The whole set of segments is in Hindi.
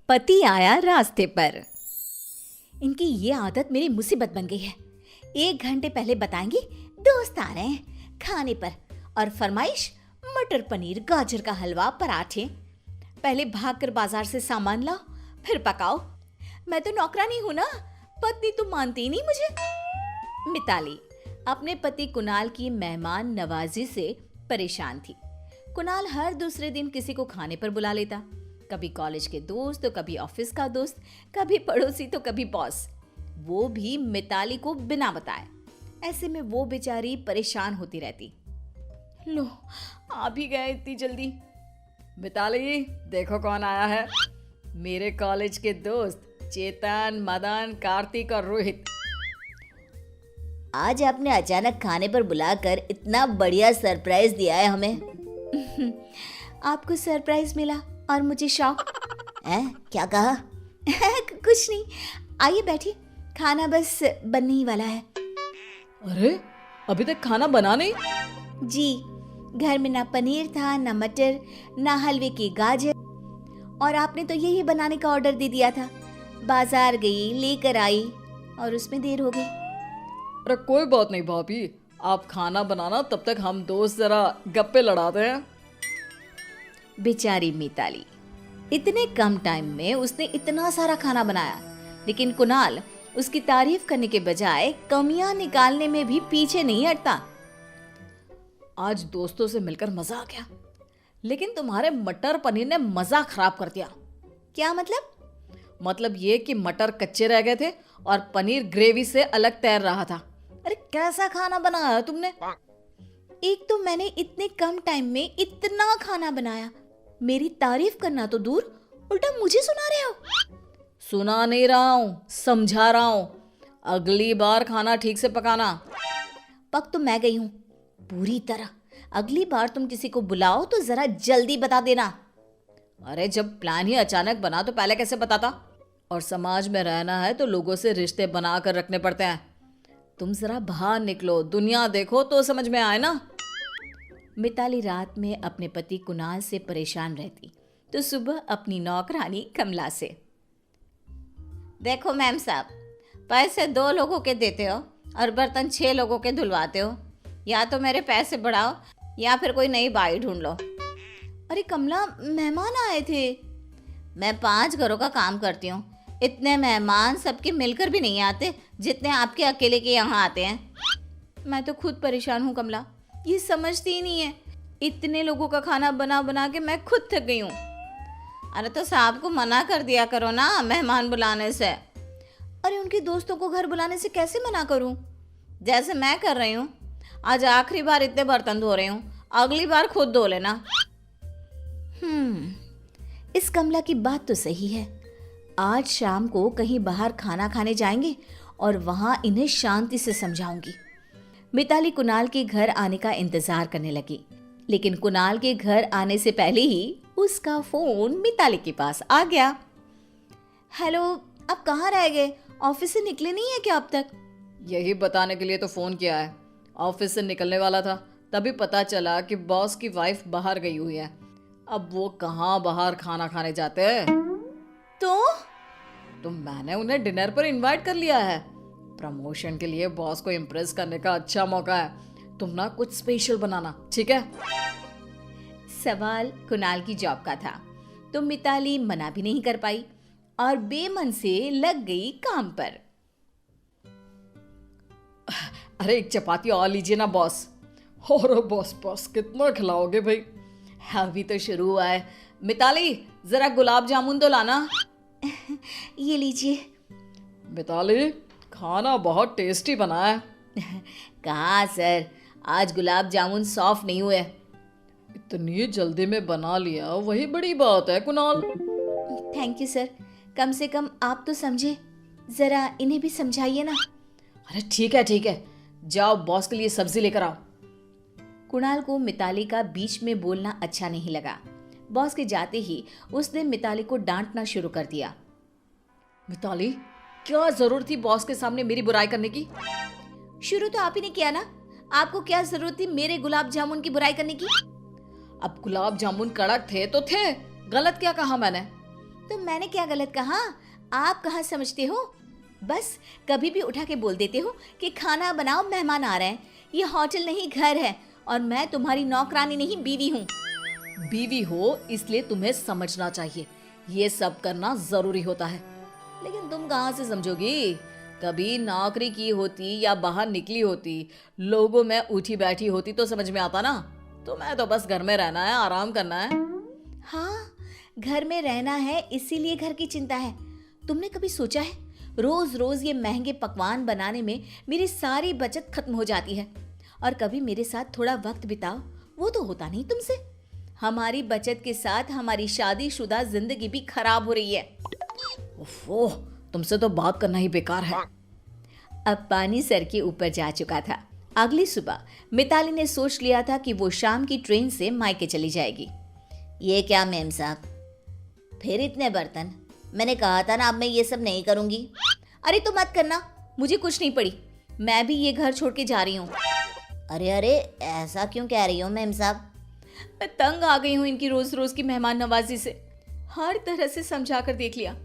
पति आया रास्ते पर। इनकी ये आदत मेरी मुसीबत बन गई है। 1 घंटे पहले बताएंगी दोस्त आ रहे हैं खाने पर, और फरमाइश मटर पनीर, गाजर का हलवा, पराठे। पहले भागकर बाजार से सामान लाओ फिर पकाओ। मैं तो नौकरानी हूं ना, पत्नी तो मानती ही नहीं मुझे। मिताली अपने पति कुणाल की मेहमान नवाजी से परेशान थी। कुणाल हर दूसरे दिन किसी को खाने पर बुला लेता, कभी कॉलेज के दोस्त तो कभी ऑफिस का दोस्त, कभी पड़ोसी तो कभी बॉस, वो भी मिताली को बिना बताए। ऐसे में वो बेचारी परेशान होती रहती। लो आ भी गए इतनी जल्दी। मिताली देखो कौन आया है, मेरे कॉलेज के दोस्त चेतन, मदन, कार्तिक और रोहित। आज आपने अचानक खाने पर बुलाकर इतना बढ़िया सरप्राइज दिया है हमें। आपको सरप्राइज मिला और मुझे शौक। क्या कहा? कुछ नहीं, आइए बैठिए, खाना बस बनने ही वाला है। अरे अभी तक खाना बना नहीं? जी, घर में ना पनीर था, ना मटर, ना हलवे की गाजर, और आपने तो यही बनाने का ऑर्डर दे दिया था। बाजार गई, लेकर आई और उसमें देर हो गई। अरे कोई बात नहीं भाभी, आप खाना बनाना, तब तक हम दोस्त जरा गप्पे लड़ाते हैं। बेचारी मिताली, इतने कम टाइम में उसने इतना सारा खाना बनाया, लेकिन कुणाल उसकी तारीफ करने के बजाय कमियां निकालने में भी पीछे नहीं हटता। आज दोस्तों से मिलकर मजा आ गया, लेकिन तुम्हारे मटर पनीर ने मजा खराब कर दिया। क्या मतलब? मतलब ये कि मटर कच्चे रह गए थे और पनीर ग्रेवी से अलग तैर रहा था। अरे कैसा खाना बनाया है तुमने? एक तो मैंने इतने कम टाइम में इतना खाना बनाया, मेरी तारीफ करना तो दूर, उल्टा मुझे सुना रहे हो। सुना नहीं रहा हूँ, समझा रहा हूँ। अगली बार खाना ठीक से पकाना। पक तो मैं गई हूँ पूरी तरह। अगली बार तुम किसी को बुलाओ तो जरा जल्दी बता देना। अरे जब प्लान ही अचानक बना तो पहले कैसे बताता? और समाज में रहना है तो लोगों से रिश्ते बना कर रखने पड़ते हैं। तुम जरा बाहर निकलो, दुनिया देखो तो समझ में आए ना। मिताली रात में अपने पति कुणाल से परेशान रहती तो सुबह अपनी नौकरानी कमला से, देखो मैम साहब, पैसे 2 लोगों के देते हो और बर्तन 6 लोगों के धुलवाते हो। या तो मेरे पैसे बढ़ाओ या फिर कोई नई बाई ढूंढ लो। अरे कमला, मेहमान आए थे। मैं 5 घरों का काम करती हूँ, इतने मेहमान सबके मिलकर भी नहीं आते जितने आपके अकेले के यहाँ आते हैं। मैं तो खुद परेशान हूँ कमला, ये समझती ही नहीं है। इतने लोगों का खाना बना बना के मैं खुद थक गई हूँ। अरे तो साहब को मना कर दिया करो ना मेहमान बुलाने से। अरे उनके दोस्तों को घर बुलाने से कैसे मना करूँ? जैसे मैं कर रही हूँ। आज आखिरी बार इतने बर्तन धो रही हूँ, अगली बार खुद धो लेना। इस कमला की बात तो सही है। आज शाम को कहीं बाहर खाना खाने जाएंगे और वहां इन्हें शांति से समझाऊंगी। मिताली कुणाल के घर आने का इंतजार करने लगी, लेकिन कुणाल के घर आने से पहले ही उसका फोन मिताली के पास आ गया। हेलो, आप कहाँ रह गए? ऑफिस से निकले नहीं है क्या अब तक? यही बताने के लिए तो फोन किया है। ऑफिस से निकलने वाला था, तभी पता चला कि बॉस की वाइफ बाहर गई हुई है। अब वो कहाँ बाहर खाना खाने जाते हैं। तो मैंने उन्हें डिनर पर इनवाइट कर लिया है। प्रमोशन के लिए बॉस को इम्प्रेस करने का अच्छा मौका है। तुम ना कुछ स्पेशल बनाना, ठीक है? सवाल कुणाल की जॉब का था तो मिताली मना भी नहीं कर पाई और बेमन से लग गई काम पर। अरे 1 चपाती और लीजिए ना बॉस। और बॉस कितना खिलाओगे भाई? अभी तो शुरू हुआ है। मिताली जरा गुलाब जामुन तो लाना। ये लीजिए। मिताली खाना बहुत टेस्टी बना है। कहाँ सर, आज गुलाब जामुन सॉफ्ट नहीं हुए। इतनी जल्दी में बना लिया, वही बड़ी बात है कुणाल। थैंक यू सर, कम से कम आप तो समझे, जरा इन्हें भी समझाइए ना। अरे ठीक है, जाओ बॉस के लिए सब्जी लेकर आओ। कुणाल को मिताली का बीच में बोलना अच्छा नहीं लगा। बॉस के जाते ही उसने मिताली को डांटना शुरू कर दिया। मिताली, क्या जरूरत थी बॉस के सामने मेरी बुराई करने की? शुरू तो आप ही ने किया ना, आपको क्या जरूरत थी मेरे गुलाब जामुन की बुराई करने की? अब गुलाब जामुन कड़क थे तो थे, गलत क्या कहा मैंने? तो मैंने क्या गलत कहा? आप कहाँ समझते हो? बस कभी भी उठा के बोल देते हो कि खाना बनाओ, मेहमान आ रहे हैं। ये होटल नहीं घर है और मैं तुम्हारी नौकरानी नहीं, बीवी हूँ। बीवी हो इसलिए तुम्हें समझना चाहिए, ये सब करना जरूरी होता है। लेकिन तुम कहाँ से समझोगी? कभी नौकरी की होती या बाहर निकली होती, लोगों में उठी बैठी होती तो समझ में आता ना। तुम्हें तो बस घर में रहना है, आराम करना है। हाँ, घर में रहना है, इसीलिए घर की चिंता है। तुमने कभी सोचा है, रोज रोज ये महंगे पकवान बनाने में मेरी सारी बचत खत्म हो जाती है। और कभी मेरे साथ थोड़ा वक्त बिताओ, वो तो होता नहीं तुमसे। हमारी बचत के साथ हमारी शादीशुदा जिंदगी भी खराब हो रही है। ओह, तुमसे तो बात करना ही बेकार है। अब पानी सर के ऊपर जा चुका था। अगली सुबह मिताली ने सोच लिया था कि वो शाम की ट्रेन से मायके चली जाएगी। ये क्या मेम साहब, फिर इतने बर्तन? मैंने कहा था ना अब मैं ये सब नहीं करूंगी। अरे तो मत करना, मुझे कुछ नहीं पड़ी, मैं भी ये घर छोड़ के जा रही हूँ। अरे अरे, ऐसा क्यों कह रही हो मेम साहब? मैं तंग आ गई हूँ इनकी रोज रोज की मेहमान नवाजी से। हर तरह से समझा कर देख लिया,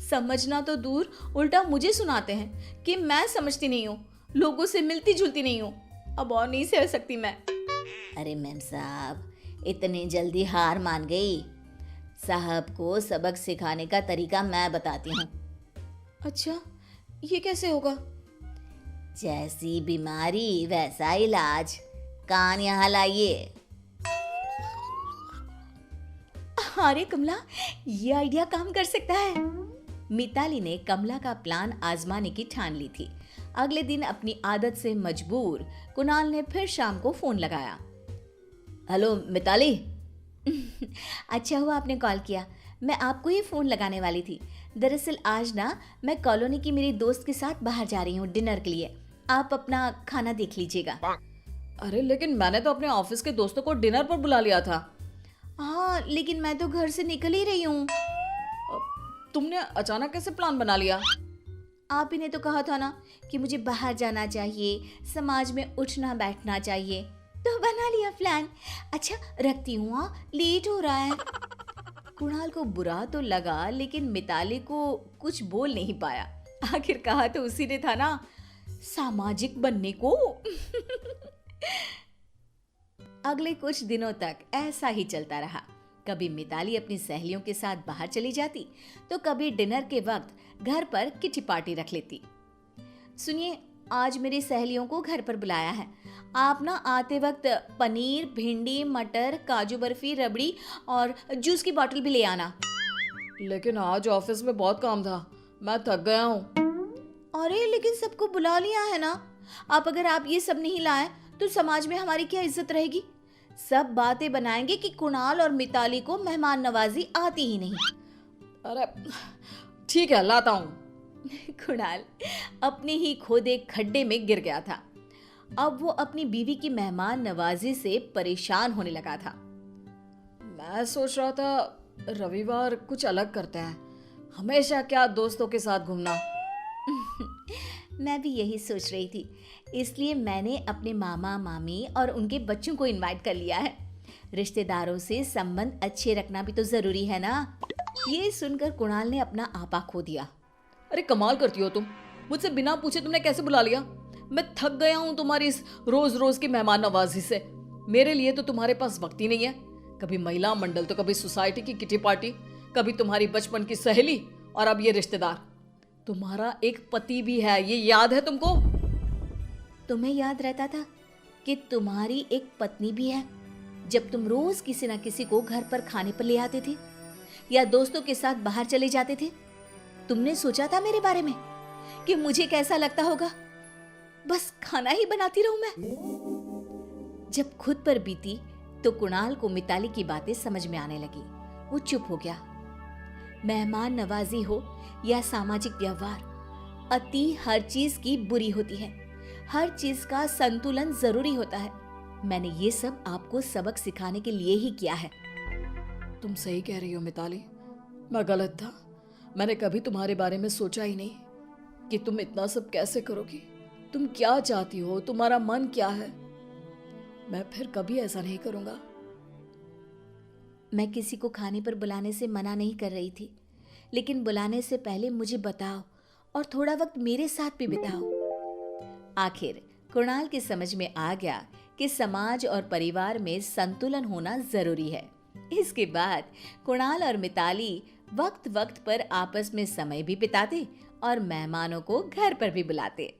समझना तो दूर, उल्टा मुझे सुनाते हैं कि मैं समझती नहीं हूँ, लोगों से मिलती जुलती नहीं हूँ। अब और नहीं सह सकती मैं। अरे मैम साहब, इतनी जल्दी हार मान गई? साहब को सबक सिखाने का तरीका मैं बताती हूँ। अच्छा, ये कैसे होगा? जैसी बीमारी वैसा इलाज। कान यहाँ लाइए। अरे कमला, ये आइडिया काम कर सकता है। मिताली ने कमला का प्लान आजमाने की ठान ली थी। अगले दिन अपनी आदत से मजबूर कुणाल ने फिर शाम को फोन लगाया। हेलो मिताली। अच्छा हुआ आपने कॉल किया, मैं आपको ही फोन लगाने वाली थी। दरअसल आज ना मैं कॉलोनी की मेरी दोस्त के साथ बाहर जा रही हूँ डिनर के लिए। आप अपना खाना देख लीजिएगा। अरे लेकिन मैंने तो अपने ऑफिस के दोस्तों को डिनर पर बुला लिया था। हाँ, लेकिन मैं तो घर से निकल ही रही हूँ। तुमने अचानक कैसे प्लान बना लिया? आप ही ने तो कहा था ना कि मुझे बाहर जाना चाहिए, समाज में उठना बैठना चाहिए, तो बना लिया प्लान। अच्छा रखती हूँ, हाँ, लेट हो रहा है। कुणाल को बुरा तो लगा, लेकिन मिताली को कुछ बोल नहीं पाया। आखिर कहा तो उसी ने था ना, सामाजिक बनने को। अगले कुछ दिनों तक ऐसा ही चलता रहा। कभी मिताली अपनी सहेलियों के साथ बाहर चली जाती, तो कभी डिनर के वक्त घर पर किटी पार्टी रख लेती। सुनिए, आज मेरी सहेलियों को घर पर बुलाया है। आप ना आते वक्त पनीर, भिंडी, मटर, काजू बर्फी, रबड़ी और जूस की बोतल भी ले आना। लेकिन आज ऑफिस में बहुत काम था, मैं थक गया हूँ। अरे लेकिन सबको बुला लिया है ना। अब अगर आप ये सब नहीं लाए तो समाज में हमारी क्या इज्जत रहेगी? सब बातें बनाएंगे कि कुणाल और मिताली को मेहमान नवाजी आती ही नहीं। अरे ठीक है, लाता हूँ। कुणाल अपने ही खोदे खड्डे में गिर गया था। अब वो अपनी बीवी की मेहमान नवाजी से परेशान होने लगा था। मैं सोच रहा था रविवार कुछ अलग करते हैं, हमेशा क्या दोस्तों के साथ घूमना। मैं भी यही सोच रही थी, इसलिए मैंने अपने मामा मामी और उनके बच्चों को इनवाइट कर लिया है। रिश्तेदारों से संबंध अच्छे रखना भी तो जरूरी है ना। ये सुनकर कुणाल ने अपना आपा खो दिया। अरे कमाल करती हो तुम, मुझसे बिना पूछे तुमने कैसे बुला लिया? मैं थक गया हूँ तुम्हारी इस रोज रोज की मेहमान नवाजी से। मेरे लिए तो तुम्हारे पास वक्त ही नहीं है। कभी महिला मंडल तो कभी सोसाइटी की किटी पार्टी, कभी तुम्हारी बचपन की सहेली और अब ये रिश्तेदार। तुम्हारा एक पति भी है, ये याद है तुमको? तुम्हें याद रहता था कि तुम्हारी एक पत्नी भी है, जब तुम रोज किसी न किसी को घर पर खाने पर ले आते थे या दोस्तों के साथ बाहर चले जाते थे? तुमने सोचा था मेरे बारे में कि मुझे कैसा लगता होगा? बस खाना ही बनाती रहूं मैं। जब खुद पर बीती तो कुणाल को मिताली की बातें समझ में आने लगी। वो चुप हो गया। मेहमान नवाजी हो या सामाजिक व्यवहार, अति हर चीज की बुरी होती है। हर चीज का संतुलन जरूरी होता है। मैंने ये सब आपको सबक सिखाने के लिए ही किया है। तुम सही कह रही हो मिताली, मैं गलत था। मैंने कभी तुम्हारे बारे में सोचा ही नहीं कि तुम इतना सब कैसे करोगी। तुम क्या चाहती हो, तुम्हारा मन क्या है। मैं फिर कभी ऐसा नहीं करूंगा। मैं किसी को खाने पर बुलाने से मना नहीं कर रही थी, लेकिन बुलाने से पहले मुझे बताओ और थोड़ा वक्त मेरे साथ भी बिताओ। आखिर कुणाल की समझ में आ गया कि समाज और परिवार में संतुलन होना जरूरी है। इसके बाद कुणाल और मिताली वक्त वक्त पर आपस में समय भी बिताते और मेहमानों को घर पर भी बुलाते।